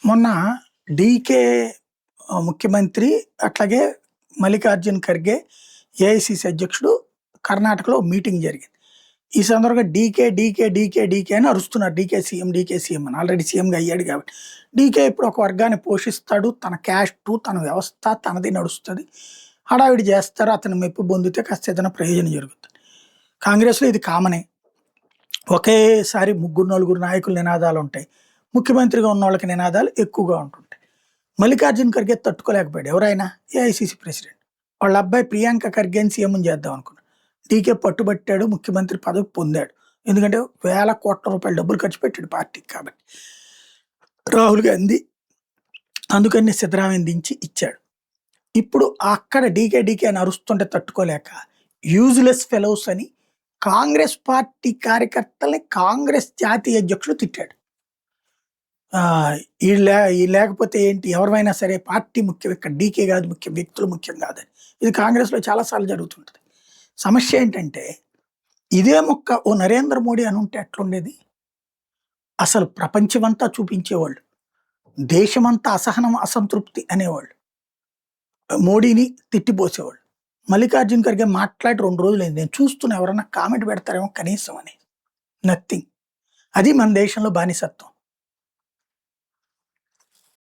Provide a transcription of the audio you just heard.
మొన్న డీకే ముఖ్యమంత్రి, అట్లాగే మల్లికార్జున్ ఖర్గే ఏఐసీసీ అధ్యక్షుడు కర్ణాటకలో మీటింగ్ జరిగింది. ఈ సందర్భంగా డీకే డీకే డీకే డీకే అని అరుస్తున్నారు. డీకే సీఎం అని. ఆల్రెడీ సీఎంగా అయ్యాడు కాబట్టి. డీకే ఇప్పుడు ఒక వర్గాన్ని పోషిస్తాడు. తన క్యాస్టు, తన వ్యవస్థ తనది నడుస్తుంది. హడావిడి చేస్తారు. అతను మెప్పు పొందితే కాస్త ఏదైనా ప్రయోజనం జరుగుతుంది. కాంగ్రెస్లో ఇది కామనే. ఒకేసారి ముగ్గురు నలుగురు నాయకుల నినాదాలు ఉంటాయి. ముఖ్యమంత్రిగా ఉన్న వాళ్ళకి నినాదాలు ఎక్కువగా ఉంటుంటాయి. మల్లికార్జున్ ఖర్గే తట్టుకోలేకపోయాడు. ఎవరైనా ఏఐసీసీ ప్రెసిడెంట్. వాళ్ళ అబ్బాయి ప్రియాంక ఖర్గేని సీఎం చేద్దాం అనుకున్నాడు. డీకే పట్టుబట్టాడు. ముఖ్యమంత్రి పదవి పొందాడు. ఎందుకంటే వేల కోట్ల రూపాయలు డబ్బులు ఖర్చు పెట్టాడు పార్టీకి కాబట్టి. రాహుల్ గాంధీ అందుకని సిద్ధరామయ్యని దించి ఇచ్చాడు. ఇప్పుడు అక్కడ డీకే అని అరుస్తుంటే తట్టుకోలేక యూజ్లెస్ ఫెలోస్ అని కాంగ్రెస్ పార్టీ కార్యకర్తల్ని కాంగ్రెస్ జాతీయ అధ్యక్షుడు తిట్టాడు. ఈ లేకపోతే ఏంటి, ఎవరైనా సరే పార్టీ ముఖ్యం, ఇక్కడ డీకే కాదు ముఖ్యం, వ్యక్తులు ముఖ్యం కాదని. ఇది కాంగ్రెస్లో చాలాసార్లు జరుగుతుంటుంది. సమస్య ఏంటంటే ఇదే మొక్క ఓ నరేంద్ర మోడీ అని ఉంటే ఎట్లుండేది? అసలు ప్రపంచమంతా చూపించేవాళ్ళు, దేశమంతా అసహనం అసంతృప్తి అనేవాళ్ళు, మోడీని తిట్టిపోసేవాళ్ళు. మల్లికార్జున్ ఖర్గే మాట్లాడి 2 రోజులైంది. నేను చూస్తున్నా ఎవరన్నా కామెంట్ పెడతారేమో కనీసం అని. నథింగ్. అది మన దేశంలో బానిసత్వం.